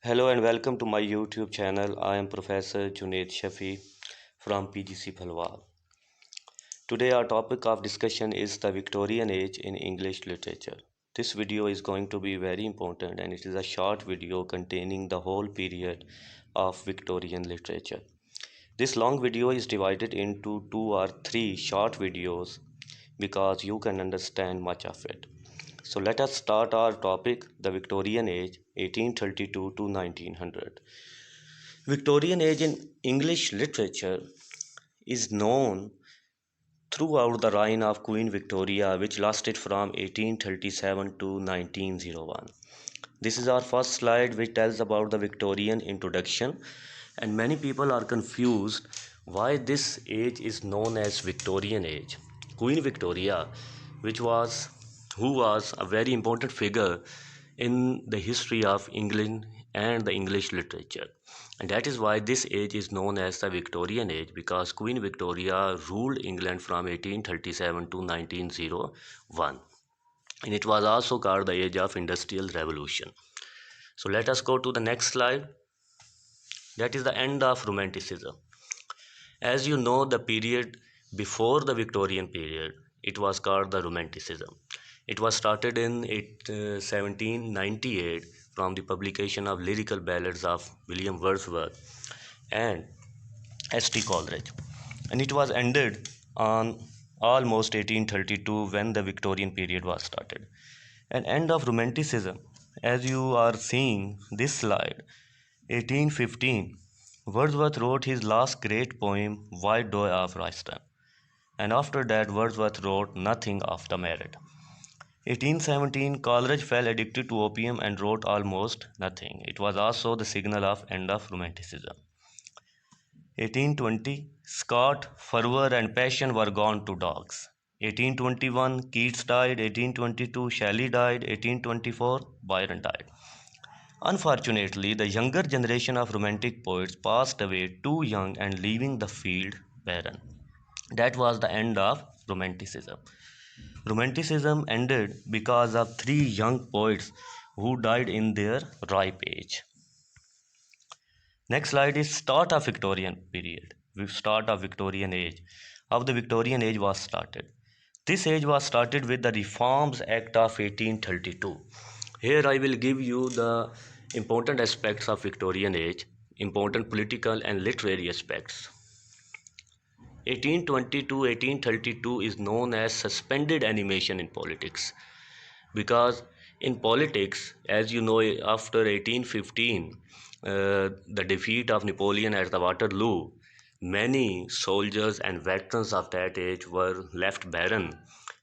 Hello and welcome to my YouTube channel. I am Professor Junaid Shafi from PGC Phalwar. Today our topic of discussion is the Victorian age in English literature. This video is going to be very important and it is a short video containing the whole period of Victorian literature. This long video is divided into 2 or 3 short videos because you can understand much of it. So let us start our topic, the Victorian age 1832 to 1900. Victorian age in English literature is known throughout the reign of Queen Victoria, which lasted from 1837 to 1901. This is our first slide, which tells about the Victorian introduction, and many people are confused why this age is known as Victorian age. Queen Victoria, which was who was a very important figure in the history of England and the English literature. And that is why this age is known as the Victorian age, because Queen Victoria ruled England from 1837 to 1901. And it was also called the age of industrial revolution. So let us go to the next slide. That is the end of romanticism. As you know, the period before the Victorian period, it was called the romanticism. It was started in 1798 from the publication of lyrical ballads of William Wordsworth and St. Coleridge, and it was ended on almost 1832 when the Victorian period was started. An end of romanticism, as you are seeing this slide, 1815, Wordsworth wrote his last great poem, White Doe of Royston, and after that Wordsworth wrote nothing of the merit. 1817, Coleridge fell addicted to opium and wrote almost nothing. It was also the signal of end of romanticism. 1820, Scott, fervor and passion were gone to dogs. 1821, Keats died. 1822, Shelley died. 1824, Byron died. Unfortunately, the younger generation of romantic poets passed away too young and leaving the field barren. That was the end of romanticism. Romanticism ended because of 3 young poets who died in their ripe age. Next slide is start of Victorian period. Start of Victorian age. How the Victorian age was started. This age was started with the Reforms Act of 1832. Here I will give you the important aspects of Victorian age, important political and literary aspects. 1820 to 1832 is known as suspended animation in politics, because in politics, as you know, after 1815, the defeat of Napoleon at the Waterloo, many soldiers and veterans of that age were left barren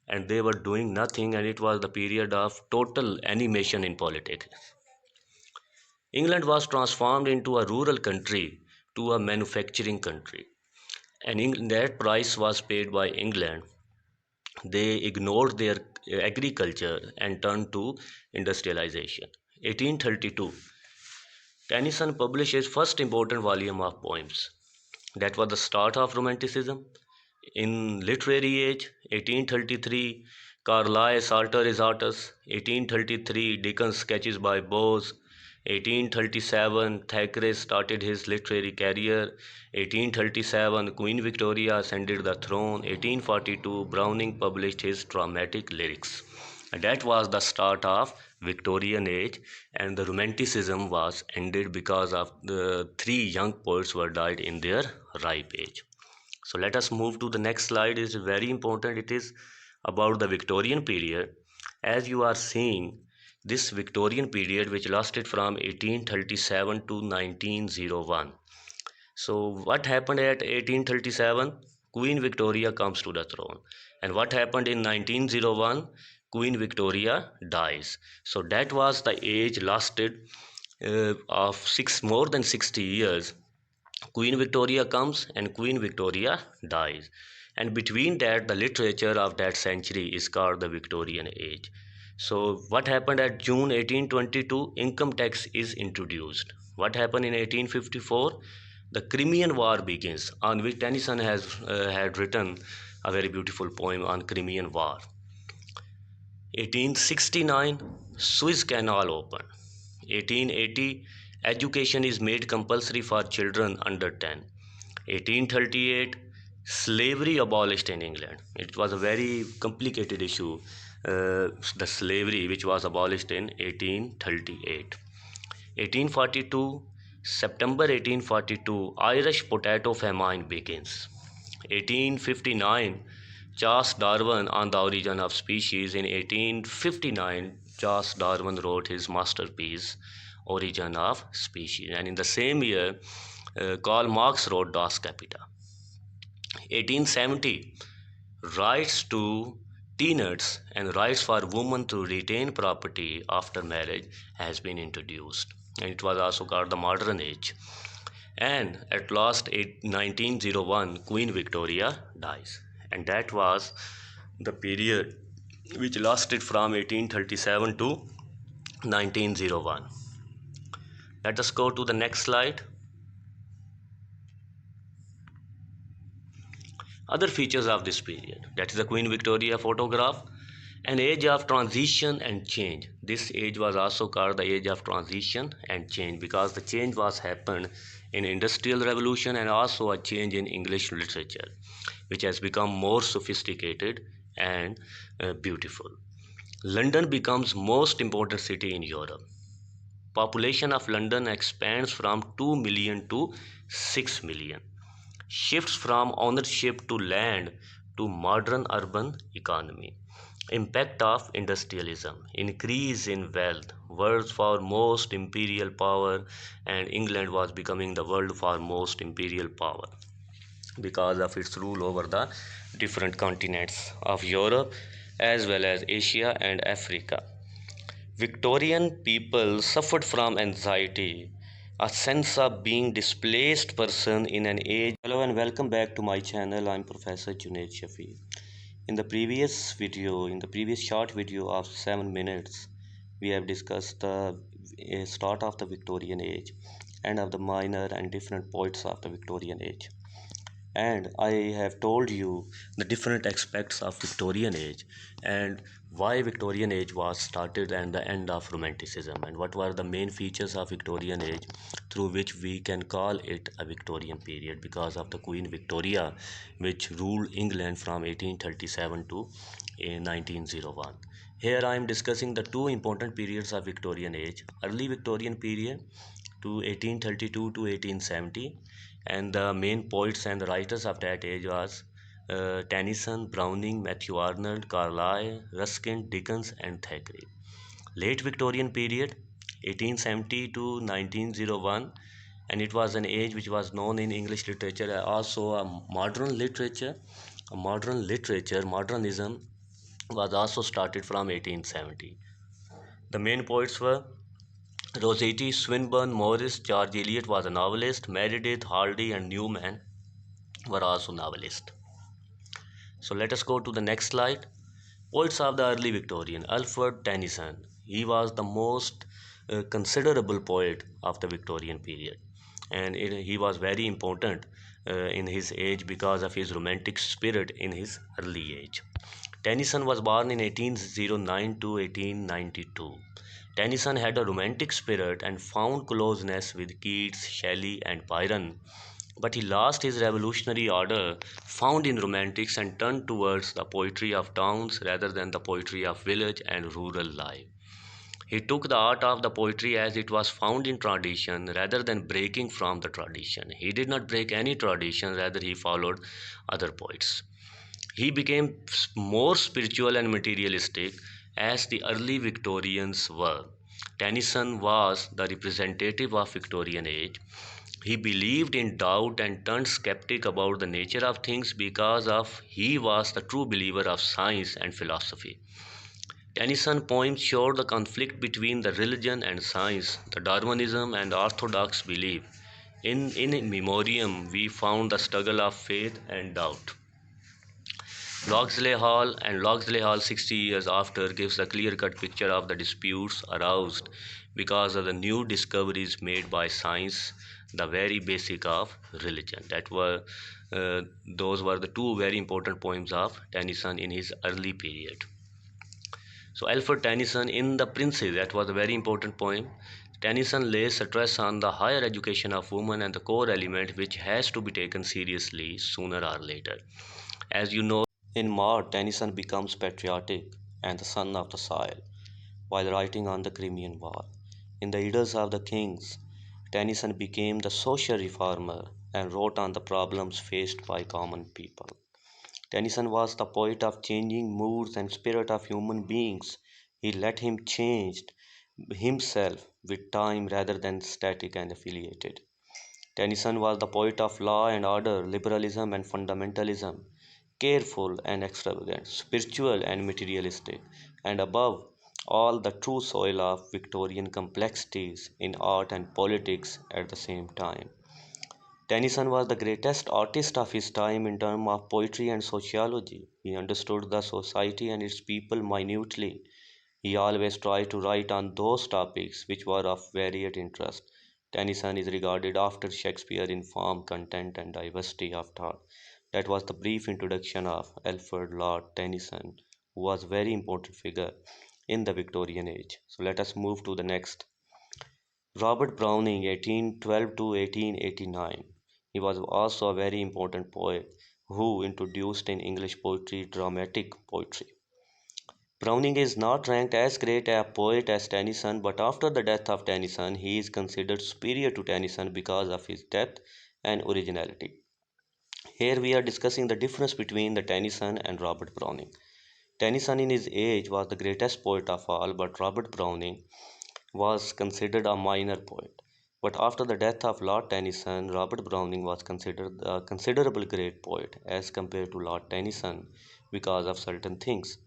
and they were doing nothing, and it was the period of total animation in politics. England was transformed into a rural country to a manufacturing country, and that price was paid by England. They ignored their agriculture and turned to industrialization. 1832, Tennyson published his first important volume of poems. That was the start of Romanticism. In literary age, 1833, Carlyle Salter is artist. 1833, Dickens sketches by Bowes. 1837, Thackeray started his literary career. 1837, Queen Victoria ascended the throne. 1842, Browning published his dramatic lyrics. And that was the start of Victorian age, and the Romanticism was ended because of the 3 young poets were died in their ripe age. So let us move to the next slide. It is very important. It is about the Victorian period. As you are seeing, this Victorian period, which lasted from 1837 to 1901. So what happened at 1837? Queen Victoria comes to the throne. And what happened in 1901? Queen Victoria dies. So that was the age lasted of more than 60 years. Queen Victoria comes and Queen Victoria dies. And between that, the literature of that century is called the Victorian age. So what happened at June 1822? Income tax is introduced. What happened in 1854? The Crimean War begins, on which Tennyson had written a very beautiful poem on Crimean War. 1869, Suez Canal opened. 1880, Education is made compulsory for children under 10. 1838, slavery abolished in England. It was a very complicated issue, the slavery which was abolished in 1838. 1842, September 1842, Irish potato famine begins. 1859, Charles Darwin on the origin of species. In 1859, Charles Darwin wrote his masterpiece, Origin of Species. And in the same year, Karl Marx wrote Das Kapital. 1870, rights to tenants and rights for women to retain property after marriage has been introduced, and it was also called the modern age. And at last, 1901, Queen Victoria dies, and that was the period which lasted from 1837 to 1901. Let us go to the next slide. Other features of this period, that is the Queen Victoria photograph, an age of transition and change. This age was also called the age of transition and change because the change was happened in industrial revolution and also a change in English literature, which has become more sophisticated and beautiful. London becomes most important city in Europe. Population of London expands from 2 million to 6 million. Shifts from ownership to land to modern urban economy. Impact of industrialism, increase in wealth, world's foremost imperial power, and England was becoming the world's foremost imperial power because of its rule over the different continents of Europe as well as Asia and Africa. Victorian people suffered from anxiety, a sense of being displaced person in an age. Hello and welcome back to my channel. I'm Professor Junaid Shafi. In the previous video, in the previous short video of 7 minutes, we have discussed the start of the Victorian age and of the minor and different poets of the Victorian age. And I have told you the different aspects of Victorian age and why Victorian age was started and the end of Romanticism, and what were the main features of Victorian age through which we can call it a Victorian period because of the Queen Victoria, which ruled England from 1837 to 1901. Here I am discussing the two important periods of Victorian age: early Victorian period to 1832 to 1870, and the main poets and writers of that age was Tennyson, Browning, Matthew Arnold, Carlyle, Ruskin, Dickens, and Thackeray. Late Victorian period, 1870 to 1901, and it was an age which was known in English literature also a modern literature. Modernism was also started from 1870. The main poets were Rossetti, Swinburne, Morris, George Eliot was a novelist. Meredith, Hardy, and Newman were also novelists. So let us go to the next slide. Poets of the early Victorian. Alfred Tennyson. He was the most considerable poet of the Victorian period, and he was very important in his age because of his romantic spirit in his early age. Tennyson was born in 1809 to 1892. Tennyson had a romantic spirit and found closeness with Keats, Shelley, and Byron, but he lost his revolutionary order found in romantics and turned towards the poetry of towns rather than the poetry of village and rural life. He took the art of the poetry as it was found in tradition rather than breaking from the tradition. He did not break any tradition, rather, he followed other poets. He became more spiritual and materialistic as the early Victorians were. Tennyson was the representative of Victorian age. He believed in doubt and turned skeptic about the nature of things because of he was the true believer of science and philosophy. Tennyson poems showed the conflict between the religion and science, the Darwinism and orthodox belief. In Memoriam, we found the struggle of faith and doubt. Locksley Hall 60 years after gives a clear-cut picture of the disputes aroused because of the new discoveries made by science, the very basic of religion. Those were the two very important poems of Tennyson in his early period. So Alfred Tennyson in The Princes, that was a very important poem. Tennyson lays stress on the higher education of women and the core element which has to be taken seriously sooner or later. As you know, in Maud, Tennyson becomes patriotic and the son of the soil while writing on the Crimean War. In the Idylls of the Kings, Tennyson became the social reformer and wrote on the problems faced by common people. Tennyson was the poet of changing moods and spirit of human beings. He let him change himself with time rather than static and affiliated. Tennyson was the poet of law and order, liberalism and fundamentalism, careful and extravagant, spiritual and materialistic, and above all, the true soil of Victorian complexities in art and politics at the same time. Tennyson was the greatest artist of his time in terms of poetry and sociology. He understood the society and its people minutely. He always tried to write on those topics which were of varied interest. Tennyson is regarded after Shakespeare in form, content, and diversity of thought. That was the brief introduction of Alfred Lord Tennyson, who was a very important figure in the Victorian age. So let us move to the next. Robert Browning, 1812 to 1889. He was also a very important poet who introduced in English poetry dramatic poetry. Browning is not ranked as great a poet as Tennyson, but after the death of Tennyson, he is considered superior to Tennyson because of his depth and originality. Here we are discussing the difference between the Tennyson and Robert Browning. Tennyson in his age was the greatest poet of all, but Robert Browning was considered a minor poet. But after the death of Lord Tennyson, Robert Browning was considered a considerable great poet as compared to Lord Tennyson because of certain things.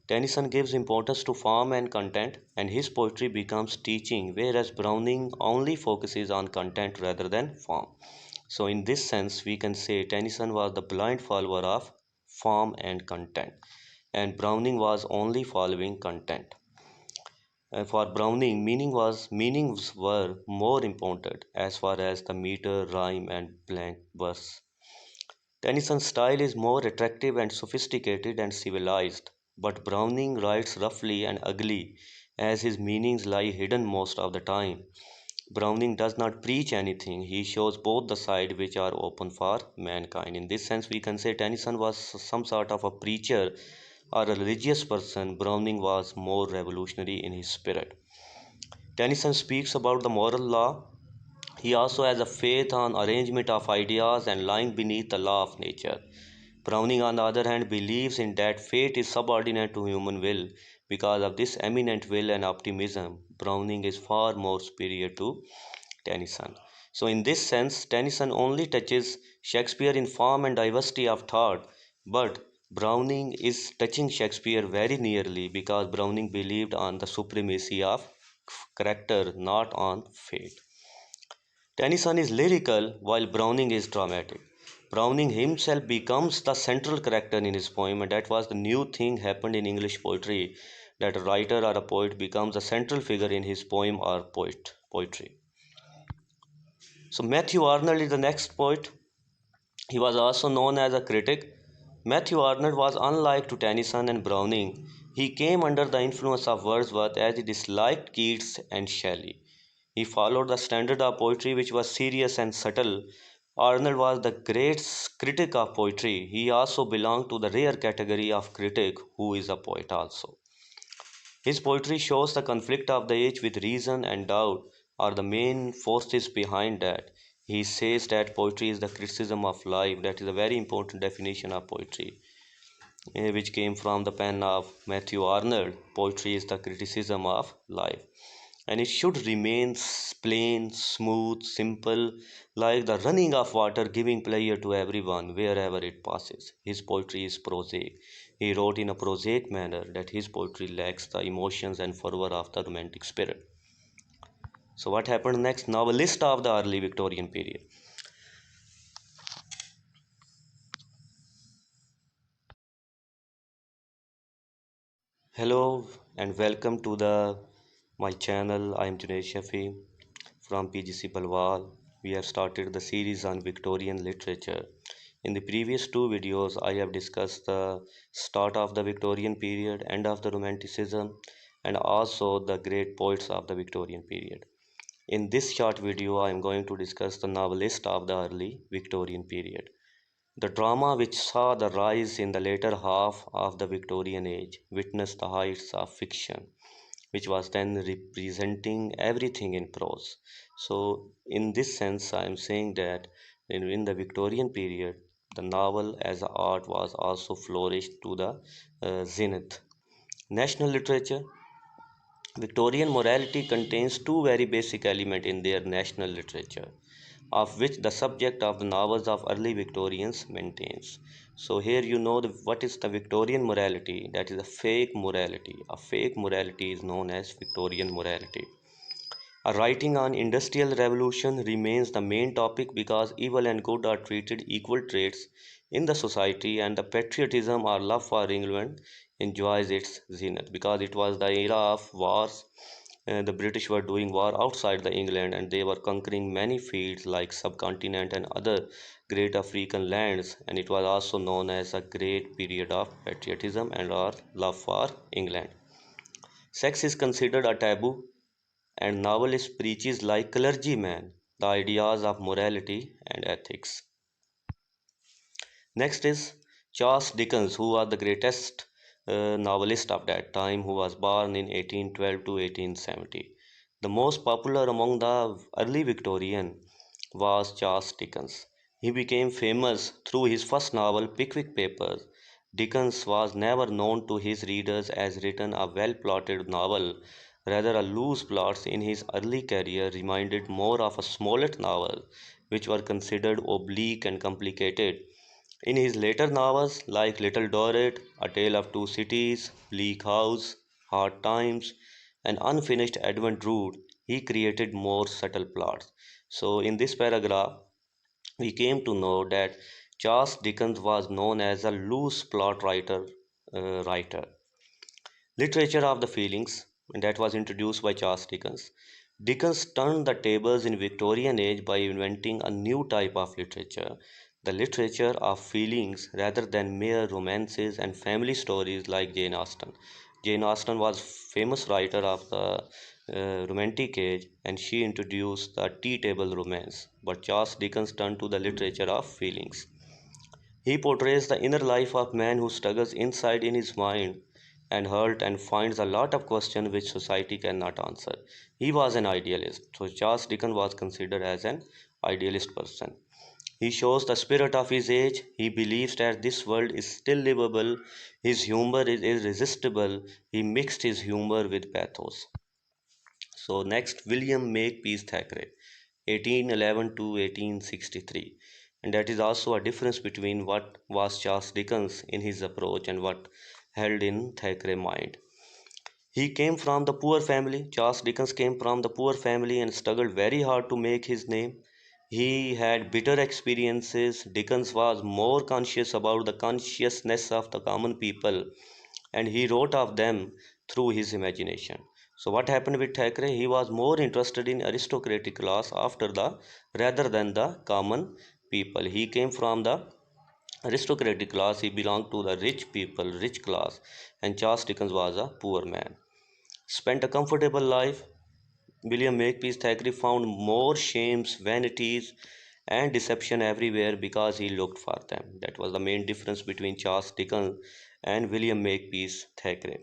Tennyson gives importance to form and content, and his poetry becomes teaching, whereas Browning only focuses on content rather than form. So, in this sense, we can say Tennyson was the blind follower of form and content, and Browning was only following content. For Browning, meanings were more important as far as the meter, rhyme, and blank verse. Tennyson's style is more attractive and sophisticated and civilized, but Browning writes roughly and ugly, as his meanings lie hidden most of the time. Browning does not preach anything, he shows both the sides which are open for mankind. In this sense, we can say Tennyson was some sort of a preacher or a religious person. Browning was more revolutionary in his spirit. Tennyson speaks about the moral law. He also has a faith on arrangement of ideas and lying beneath the law of nature. Browning, on the other hand, believes in that fate is subordinate to human will. Because of this eminent will and optimism, Browning is far more superior to Tennyson. So, in this sense, Tennyson only touches Shakespeare in form and diversity of thought, but Browning is touching Shakespeare very nearly because Browning believed on the supremacy of character, not on fate. Tennyson is lyrical while Browning is dramatic. Browning himself becomes the central character in his poem, and that was the new thing happened in English poetry, that a writer or a poet becomes a central figure in his poem or poetry. So Matthew Arnold is the next poet. He was also known as a critic. Matthew Arnold was unlike to Tennyson and Browning. He came under the influence of Wordsworth as he disliked Keats and Shelley. He followed the standard of poetry which was serious and subtle. Arnold was the great critic of poetry. He also belonged to the rare category of critic who is a poet also. His poetry shows the conflict of the age with reason and doubt are the main forces behind that. He says that poetry is the criticism of life. That is a very important definition of poetry, which came from the pen of Matthew Arnold. Poetry is the criticism of life, and it should remain plain, smooth, simple, like the running of water, giving pleasure to everyone wherever it passes. His poetry is prosaic. He wrote in a prosaic manner that his poetry lacks the emotions and fervor of the romantic spirit. So, what happened next? Now, a list of the early Victorian period. Hello and welcome to the my channel. I am Junaid Shafi from PGC Palwal. We have started the series on Victorian literature. In the previous two videos, I have discussed the start of the Victorian period, end of the Romanticism, and also the great poets of the Victorian period. In this short video, I am going to discuss the novelist of the early Victorian period. The drama which saw the rise in the later half of the Victorian age witnessed the heights of fiction, which was then representing everything in prose. So, in this sense, I am saying that in the Victorian period, the novel as a art was also flourished to the zenith. National literature. Victorian morality contains two very basic elements in their national literature, of which the subject of the novels of early Victorians maintains. So here you know what is the Victorian morality, that is a fake morality. A fake morality is known as Victorian morality. A writing on industrial revolution remains the main topic because evil and good are treated equal traits in the society and the patriotism or love for England enjoys its zenith because it was the era of wars. The British were doing war outside the England and they were conquering many fields like subcontinent and other great African lands, and it was also known as a great period of patriotism and our love for England. Sex is considered a taboo and novelist preaches like clergyman the ideas of morality and ethics. Next is Charles Dickens, who was the greatest novelist of that time, who was born in 1812 to 1870. The most popular among the early Victorian was Charles Dickens. He became famous through his first novel, Pickwick Papers. Dickens was never known to his readers as written a well-plotted novel. Rather, a loose plots in his early career reminded more of a Smollett novel, which were considered oblique and complicated. In his later novels like Little Dorrit, A Tale of Two Cities, Bleak House, Hard Times, and Unfinished Edwin Drood, he created more subtle plots. So, in this paragraph, we came to know that Charles Dickens was known as a loose plot writer. Literature of the feelings, and that was introduced by Charles Dickens. Dickens turned the tables in Victorian age by inventing a new type of literature, the literature of feelings rather than mere romances and family stories like Jane Austen. Jane Austen was famous writer of the romantic age and she introduced the tea table romance, but Charles Dickens turned to the literature of feelings. He portrays the inner life of man who struggles inside in his mind and hurt and finds a lot of questions which society cannot answer. He was an idealist. So Charles Dickens was considered as an idealist person. He shows the spirit of his age. He believes that this world is still livable. His humor is irresistible. He mixed his humor with pathos. So next, William Makepeace Thackeray, 1811 to 1863. And that is also a difference between what was Charles Dickens in his approach and what held in Thackeray's mind. He came from the poor family. Charles Dickens came from the poor family and struggled very hard to make his name. He had bitter experiences. Dickens was more conscious about the consciousness of the common people and he wrote of them through his imagination. So what happened with Thackeray? He was more interested in aristocratic class after the rather than the common people. He came from the aristocratic class. He belonged to the rich people, rich class, and Charles Dickens was a poor man. Spent a comfortable life. William Makepeace Thackeray found more shames, vanities, and deception everywhere because he looked for them. That was the main difference between Charles Dickens and William Makepeace Thackeray.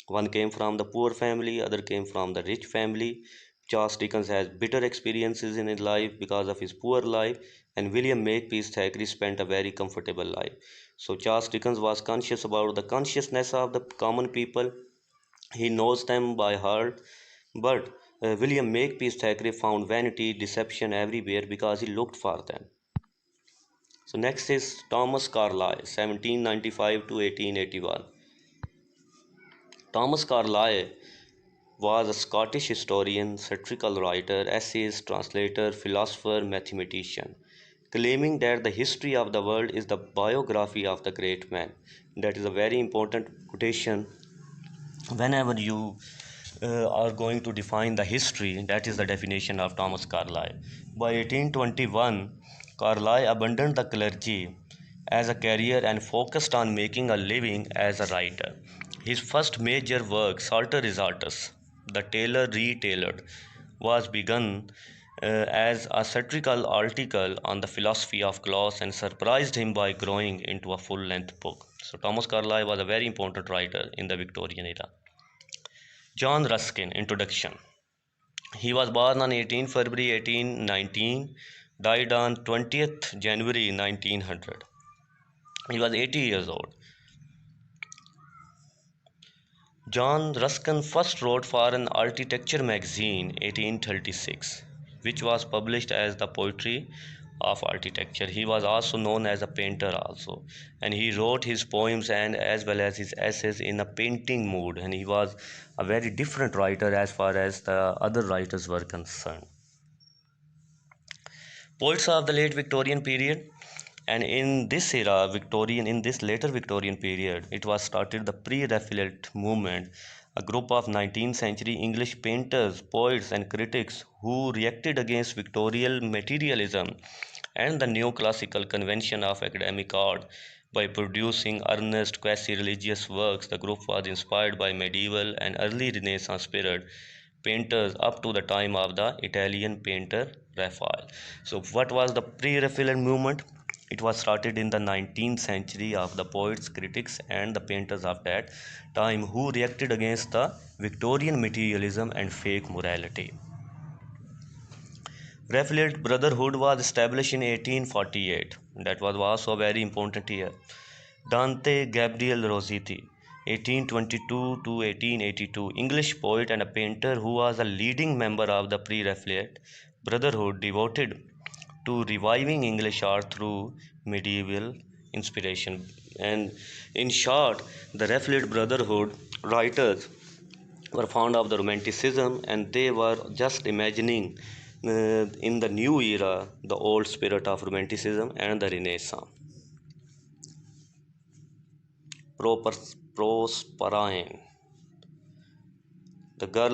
One came from the poor family, other came from the rich family. Charles Dickens has bitter experiences in his life because of his poor life, and William Makepeace Thackeray spent a very comfortable life. So Charles Dickens was conscious about the consciousness of the common people. He knows them by heart, but William Makepeace Thackeray found vanity, deception everywhere because he looked for them. So next is Thomas Carlyle, 1795 to 1881. Thomas Carlyle was a Scottish historian, satirical writer, essayist, translator, philosopher, mathematician, claiming that the history of the world is the biography of the great man. That is a very important quotation whenever you are going to define the history. That is the definition of Thomas Carlyle. By 1821, Carlyle abandoned the clergy as a career and focused on making a living as a writer. His first major work, Salter Resaltus, The Tailor Retailored, was begun as a satirical article on the philosophy of class and surprised him by growing into a full-length book. So Thomas Carlyle was a very important writer in the Victorian era. John Ruskin, Introduction. He was born on 18 February 1819, died on 20th January 1900. He was 80 years old. John Ruskin first wrote for an architecture magazine 1836, which was published as the Poetry of Architecture. He was also known as a painter also, and he wrote his poems and as well as his essays in a painting mood, and he was a very different writer as far as the other writers were concerned. Poets of the late Victorian period, and in this era, in this later Victorian period, it was started the Pre-Raphaelite movement, a group of 19th century English painters, poets, and critics who reacted against Victorian materialism and the neoclassical convention of academic art by producing earnest, quasi-religious works. The group was inspired by medieval and early Renaissance period painters up to the time of the Italian painter Raphael. So, what was the pre-Raphaelite movement? It was started in the 19th century of the poets, critics, and the painters of that time who reacted against the Victorian materialism and fake morality. Raphaelite Brotherhood was established in 1848. That was also a very important year. Dante Gabriel Rossetti, 1822 to 1882, English poet and a painter who was a leading member of the Pre-Raphaelite Brotherhood, devoted to reviving English art through medieval inspiration. And in short, the Raphaelite Brotherhood writers were fond of the Romanticism, and they were just imagining in the new era the old spirit of Romanticism and the Renaissance. Proper Prosperine, the girl